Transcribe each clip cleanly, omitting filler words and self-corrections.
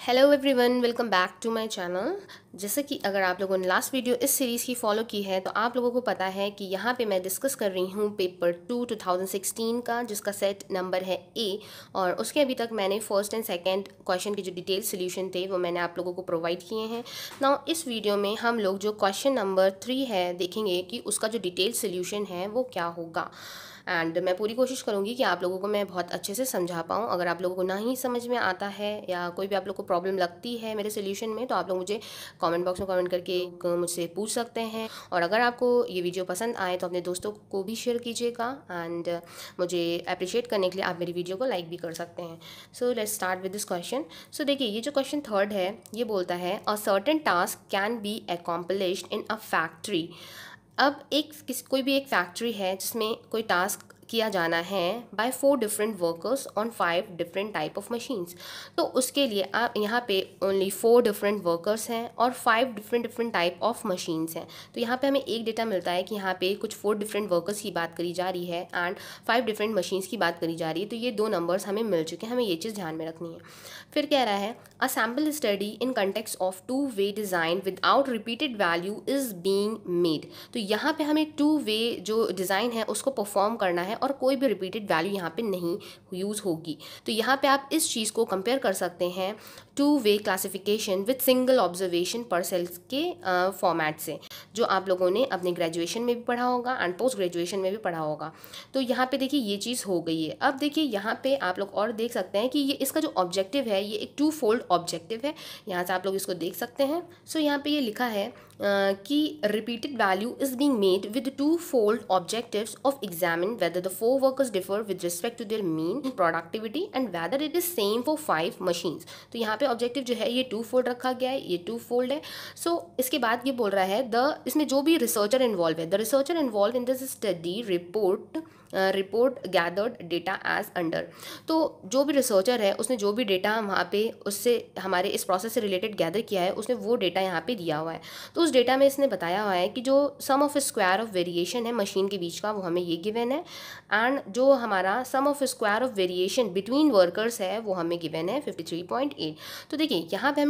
Hello everyone, welcome back to my channel. जैसे कि अगर आप लोगों ने लास्ट वीडियो इस सीरीज़ की फ़ॉलो की है तो आप लोगों को पता है कि यहाँ पे मैं डिस्कस कर रही हूँ पेपर 2016 का, जिसका सेट नंबर है ए। और उसके अभी तक मैंने फर्स्ट एंड सेकंड क्वेश्चन के जो डिटेल सोल्यूशन थे वो मैंने आप लोगों को प्रोवाइड किए हैं। नाउ इस वीडियो में हम लोग जो क्वेश्चन नंबर 3 है देखेंगे कि उसका जो डिटेल सोल्यूशन है वो क्या होगा। एंड मैं पूरी कोशिश करूँगी कि आप लोगों को मैं बहुत अच्छे से समझा पाऊँ। अगर आप लोगों को ना ही समझ में आता है या कोई भी आप लोग को प्रॉब्लम लगती है मेरे सोल्यूशन में, तो आप लोग मुझे कमेंट बॉक्स में कमेंट करके मुझसे पूछ सकते हैं। और अगर आपको ये वीडियो पसंद आए तो अपने दोस्तों को भी शेयर कीजिएगा एंड मुझे अप्रिशिएट करने के लिए आप मेरी वीडियो को लाइक भी कर सकते हैं। So let's start with this question. So देखिए, ये जो क्वेश्चन थर्ड है ये बोलता है a certain task can be accomplished in a factory. अब कोई भी एक फैक्ट्री है जिसमें कोई टास्क किया जाना है by 4 different workers on 5 different type of machines. तो उसके लिए आप यहाँ पे ओनली 4 डिफरेंट वर्कर्स हैं और 5 डिफरेंट टाइप ऑफ मशीन्स हैं। तो यहाँ पे हमें एक डेटा मिलता है कि यहाँ पे कुछ 4 डिफरेंट वर्कर्स की बात करी जा रही है एंड 5 डिफरेंट मशीन्स की बात करी जा रही है। तो ये दो नंबर्स हमें मिल चुके हैं, हमें ये चीज़ ध्यान में रखनी है। फिर कह रहा है a sample study in context of two way design without repeated value is being made. तो यहाँ पे हमें 2-वे जो डिज़ाइन है उसको परफॉर्म करना है और कोई भी रिपीटेड वैल्यू यहाँ पे नहीं यूज़ होगी। तो यहाँ पे आप इस चीज़ को कंपेयर कर सकते हैं two way classification with single observation पर सेल्स के फॉर्मेट से, जो आप लोगों ने अपने ग्रेजुएशन में भी पढ़ा होगा एंड पोस्ट ग्रेजुएशन में भी पढ़ा होगा। तो यहाँ पे देखिए ये चीज़ हो गई है। अब देखिए यहाँ पे आप लोग और देख सकते हैं कि ये इसका जो ऑब्जेक्टिव है ये एक 2-फोल्ड ऑब्जेक्टिव है। यहाँ से आप लोग इसको देख सकते हैं। सो यहाँ पे ये लिखा है कि repeated value is being made with 2-फोल्ड objectives of examine whether the 4 workers differ with respect to their mean productivity and whether it is same for 5 machines. तो यहाँ पे ऑब्जेक्टिव जो है ये 2-फोल्ड रखा गया है, ये 2-फोल्ड है। सो इसके बाद ये बोल रहा है इसमें जो भी रिसर्चर इन्वॉल्व है, the researcher involve in this study report gathered data as under. तो जो भी रिसर्चर है उसने जो भी डेटा वहाँ पे उससे हमारे इस प्रोसेस से रिलेटेड गैदर किया है उसने वो डेटा यहाँ पे दिया हुआ है। तो उस डेटा में इसने बताया हुआ है कि जो सम ऑफ स्क्वायर ऑफ वेरिएशन है मशीन के बीच का वो हमें ये गिवन है एंड जो हमारा sum of square of variation between workers है वो हमें गिवन है 53.8। तो देखिए यहाँ पे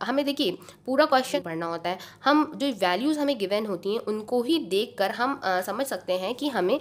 हमें देखिए पूरा क्वेश्चन पढ़ना होता है। हम जो वैल्यूज़ हमें गिवन होती हैं उनको ही देख कर हम समझ सकते हैं कि हमें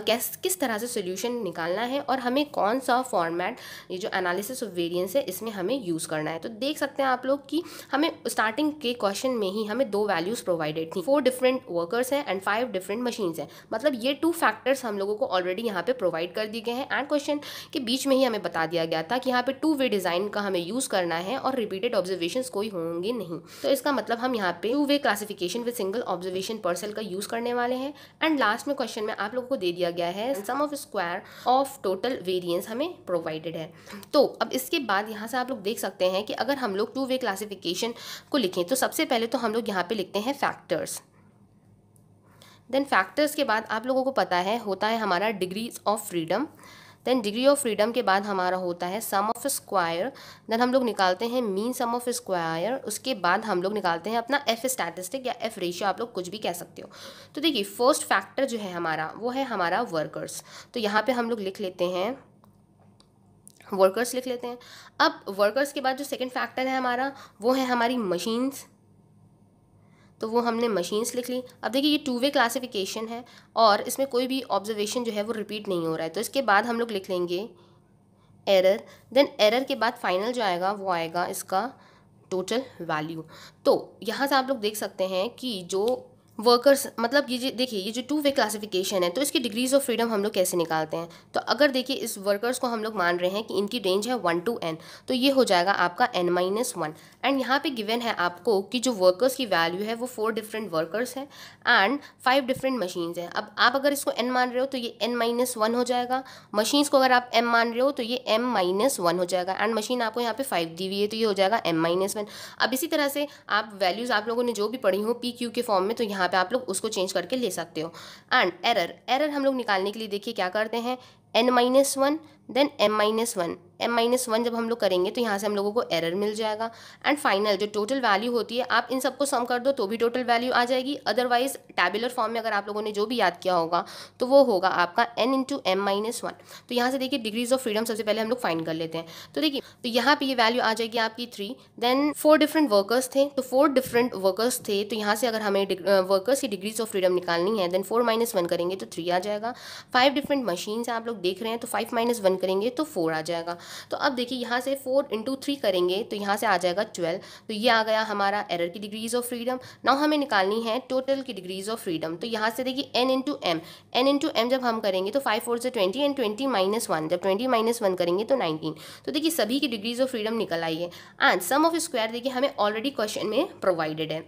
किस तरह से सोल्यूशन निकालना है और हमें कौन सा फॉर्मेट, ये जो एनालिसिस ऑफ वेरिएंस है इसमें हमें यूज़ करना है। तो देख सकते हैं आप लोग कि हमें स्टार्टिंग के क्वेश्चन में ही हमें 2 वैल्यूज़ प्रोवाइडेड थी, 4 डिफरेंट वर्कर्स हैं एंड 5 डिफरेंट मशीन्स हैं। मतलब ये 2 फैक्टर्स हम लोगों को ऑलरेडी यहाँ पे प्रोवाइड कर दिए गए हैं एंड क्वेश्चन के बीच में ही हमें बता दिया गया था कि यहाँ पे 2-वे डिज़ाइन का हमें यूज़ करना है और रिपीटेड ऑब्जर्वेशंस कोई होंगे नहीं। तो इसका मतलब हम यहाँ पे two way classification with single observation पर सेल का यूज़ करने वाले हैं। एंड लास्ट में क्वेश्चन में आप लोगों को दे दिया गया है sum of square of total variance हमें प्रोवाइडेड है। तो अब इसके बाद यहाँ से आप लोग देख सकते हैं कि अगर हम लोग 2-वे क्लासिफिकेशन को लिखें तो सबसे पहले तो हम लोग यहाँ पे लिखते हैं फैक्टर्स। देन फैक्टर्स के बाद आप लोगों को पता है होता है हमारा degrees of freedom. Then degree of freedom के बाद हमारा होता है सम ऑफ स्क्वायर। देन हम लोग निकालते हैं मीन सम ऑफ स्क्वायर। उसके बाद हम लोग निकालते हैं अपना एफ स्टैटिस्टिक या एफ रेशियो, आप लोग कुछ भी कह सकते हो। तो देखिए फर्स्ट फैक्टर जो है हमारा वो है हमारा वर्कर्स। तो यहाँ पे हम लोग लिख लेते हैं वर्कर्स लिख लेते हैं। अब वर्कर्स के बाद जो सेकेंड फैक्टर है हमारा वो है हमारी मशीन्स। तो वो हमने मशीन्स लिख ली। अब देखिए ये 2-वे क्लासिफिकेशन है और इसमें कोई भी ऑब्जर्वेशन जो है वो रिपीट नहीं हो रहा है। तो इसके बाद हम लोग लिख लेंगे एरर। देन एरर के बाद फाइनल जो आएगा वो आएगा इसका टोटल वैल्यू। तो यहाँ से आप लोग देख सकते हैं कि जो वर्कर्स, मतलब ये देखिए ये जो 2-वे क्लासिफिकेशन है तो इसकी डिग्रीज ऑफ फ्रीडम हम लोग कैसे निकालते हैं। तो अगर देखिए इस वर्कर्स को हम लोग मान रहे हैं कि इनकी रेंज है 1 to n, तो ये हो जाएगा आपका n-1। एंड यहाँ पे गिवन है आपको कि जो वर्कर्स की वैल्यू है वो 4 डिफरेंट वर्कर्स हैं एंड 5 डिफरेंट मशीन्स हैं। अब आप अगर इसको n मान रहे हो तो ये n-1 हो जाएगा। मशीन्स को अगर आप m मान रहे हो तो ये m-1 हो जाएगा एंड मशीन आपको यहाँ पे 5 दी हुई है तो ये हो जाएगा m-1। अब इसी तरह से आप वैल्यूज़ आप लोगों ने जो भी पढ़ी हो PQ के फॉर्म में, तो यहाँ पे आप लोग उसको चेंज करके ले सकते हो। एंड एरर हम लोग निकालने के लिए देखिए क्या करते हैं, n-1 देन m-1, m-1 जब हम लोग करेंगे तो यहाँ से हम लोगों को एरर मिल जाएगा। एंड फाइनल जो टोटल वैल्यू होती है, आप इन सबको सम कर दो तो भी टोटल वैल्यू आ जाएगी। अदरवाइज टैबुलर फॉर्म में अगर आप लोगों ने जो भी याद किया होगा तो वो होगा आपका n इंटू m-1। तो यहाँ से देखिए डिग्रीज ऑफ फ्रीडम सबसे पहले हम लोग फाइंड कर लेते हैं। तो देखिए तो यहाँ पे ये वैल्यू आ जाएगी आपकी 3। देन 4 डिफरेंट वर्कर्स थे, तो 4 डिफरेंट वर्कर्स थे, तो यहाँ से अगर हमें वर्कर्स की डिग्रीज ऑफ फ्रीडम निकालनी है देन 4-1 करेंगे तो 3 आ जाएगा। 5 डिफरेंट मशीन्स आप लोग देख रहे हैं, तो 5-1 करेंगे तो 4 आ जाएगा। तो अब देखिए यहाँ से 4 इंटू 3 करेंगे तो यहाँ से आ जाएगा 12। तो ये आ गया हमारा एरर की डिग्रीज ऑफ फ्रीडम। नाउ हमें निकालनी है टोटल की डिग्रीज ऑफ फ्रीडम। तो यहाँ से देखिए n इंटू एम जब हम करेंगे तो 5 4 से 20 एंड 20-1, जब 20-1 करेंगे तो 19। तो देखिए सभी की डिग्रीज ऑफ फ्रीडम निकल आई है। एंड सम ऑफ स्क्वायर देखिए हमें ऑलरेडी क्वेश्चन में प्रोवाइडेड है।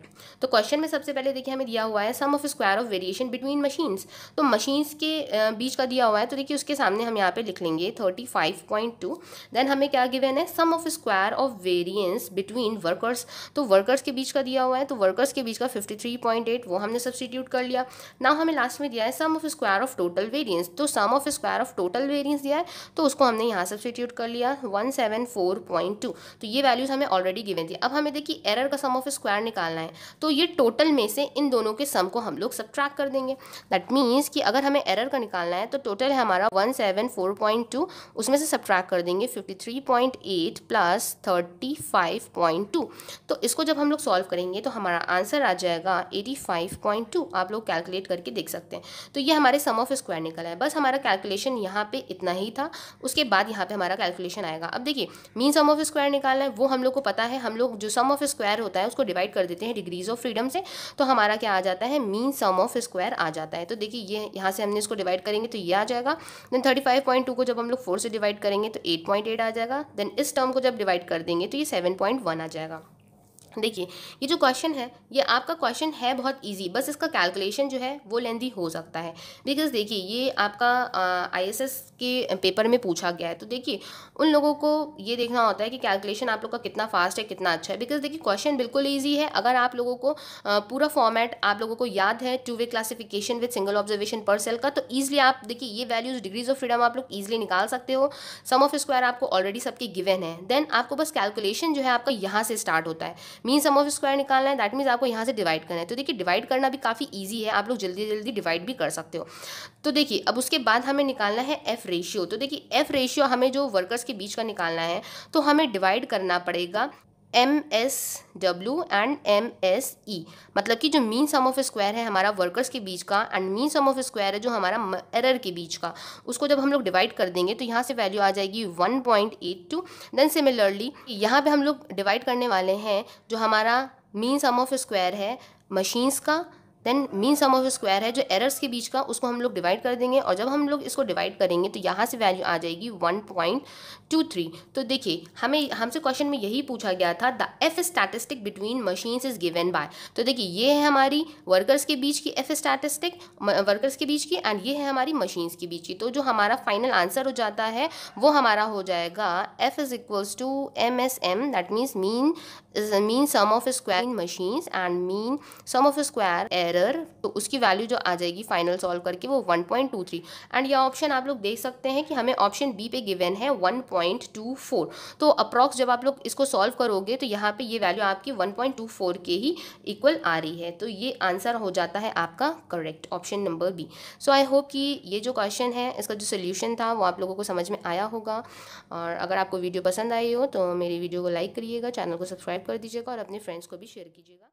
तो क्वेश्चन में सबसे पहले देखिए हमें दिया हुआ है sum of square of variation between machines. तो मशीन्स के बीच का दिया हुआ है, तो देखिए उसके सामने हम यहाँ पे लिख लेंगे 35.2। देन हमें क्या गिवन है, sum of square of variance between workers. तो वर्कर्स के बीच का दिया हुआ है, तो वर्कर्स के बीच का 53.8 वो हमने सब्स्टिट्यूट कर लिया। नाउ हमें लास्ट में दिया है sum of square of total variance. तो sum of square of total variance दिया है तो उसको हमने यहाँ सब्स्टिट्यूट कर लिया 174.2। तो ये वैल्यूज हमें ऑलरेडी गिवन थी। अब हमें देखिए एरर का सम ऑफ स्क्वायर निकालना है, तो ये टोटल में से इन दोनों के सम को हम लोग सब्ट्रैक्ट कर देंगे। दैट मीन्स कि अगर हमें एरर का निकालना है तो टोटल है हमारा 174.2, उसमें से सब्ट्रैक्ट कर देंगे 53.8 प्लस 35.2। तो इसको जब हम लोग सॉल्व करेंगे तो हमारा आंसर आ जाएगा 85.2। आप लोग कैलकुलेट करके देख सकते हैं। तो ये हमारे सम ऑफ स्क्वायर निकला है। बस हमारा कैलकुलेशन यहाँ पे इतना ही था, उसके बाद यहाँ पे हमारा कैलकुलेशन आएगा। अब देखिए मीन सम ऑफ स्क्वायर निकालना है, वो हम लोग को पता है। हम लोग जो सम ऑफ स्क्वायर होता है उसको डिवाइड कर देते हैं डिग्रीज ऑफ फ्रीडम से, तो हमारा क्या आ जाता है, मीन सम ऑफ स्क्वायर आ जाता है। तो देखिए ये यहाँ से हमने इसको डिवाइड करेंगे तो ये आ जाएगा। देन 35.2 को जब हम लोग 4 से डिवाइड करेंगे तो 8.8 आ जाएगा। देन इस टर्म को जब डिवाइड कर देंगे तो ये 7.1 आ जाएगा। देखिए ये जो क्वेश्चन है ये आपका क्वेश्चन है बहुत इजी, बस इसका कैलकुलेशन जो है वो लेंदी हो सकता है। बिकॉज देखिए ये आपका आईएसएस के पेपर में पूछा गया है, तो देखिए उन लोगों को ये देखना होता है कि कैलकुलेशन आप लोग का कितना फास्ट है, कितना अच्छा है। बिकॉज देखिए क्वेश्चन बिल्कुल ईजी है। अगर आप लोगों को पूरा फॉर्मेट आप लोगों को याद है, 2 वे क्लासिफिकेशन विद सिंगल ऑब्जर्वेशन पर सेल का, तो ईजिली आप देखिए ये वैल्यूज डिग्रीज ऑफ फ्रीडम आप लोग ईजिली निकाल सकते हो। सम ऑफ स्क्वायर आपको ऑलरेडी सबके गिवन है। देन आपको बस कैलकुलेशन जो है आपका यहाँ से स्टार्ट होता है। मीन सम ऑफ स्क्वायर निकालना है, दैट मीन्स आपको यहाँ से डिवाइड करना है। तो देखिए डिवाइड करना भी काफ़ी इजी है, आप लोग जल्दी जल्दी डिवाइड भी कर सकते हो। तो देखिए अब उसके बाद हमें निकालना है एफ रेशियो। तो देखिए एफ रेशियो हमें जो वर्कर्स के बीच का निकालना है, तो हमें डिवाइड करना पड़ेगा MSW एंड MSE। मतलब कि जो मीन सम ऑफ स्क्वायर है हमारा वर्कर्स के बीच का and mean sum of square है जो हमारा एरर के बीच का, उसको जब हम लोग डिवाइड कर देंगे तो यहाँ से वैल्यू आ जाएगी 1.82। देन सिमिलरली यहाँ पे हम लोग डिवाइड करने वाले हैं जो हमारा मीन सम ऑफ स्क्वायर है मशीन्स का, then mean sum of square है जो एरर्स के बीच का, उसको हम लोग डिवाइड कर देंगे। और जब हम लोग इसको डिवाइड करेंगे तो यहाँ से वैल्यू आ जाएगी 1.23। तो देखिए हमसे क्वेश्चन में यही पूछा गया था, the F statistic between machines is given by. तो देखिए ये है हमारी वर्कर्स के बीच की एफ स्टैटिस्टिक, वर्कर्स के बीच की, एंड ये है हमारी मशीन्स के बीच की। तो जो हमारा फाइनल आंसर हो जाता है वो हमारा हो जाएगा F is equals to MSM, that means mean sum of square in machines and mean sum of square error. तो उसकी वैल्यू जो आ जाएगी फाइनल सॉल्व करके वो 1.23। एंड यह ऑप्शन आप लोग देख सकते हैं कि हमें ऑप्शन बी पे गिवन है 1.24। तो अप्रॉक्स जब आप लोग इसको सॉल्व करोगे तो यहाँ पे ये वैल्यू आपकी 1.24 के ही इक्वल आ रही है। तो ये आंसर हो जाता है आपका correct, option number B. So I hope कि ये जो क्वेश्चन है इसका जो सोल्यूशन था वो आप लोगों को समझ में आया होगा। और अगर आपको वीडियो पसंद आई हो तो मेरी वीडियो को लाइक करिएगा, चैनल को सब्सक्राइब कर दीजिएगा और अपने फ्रेंड्स को भी शेयर कीजिएगा।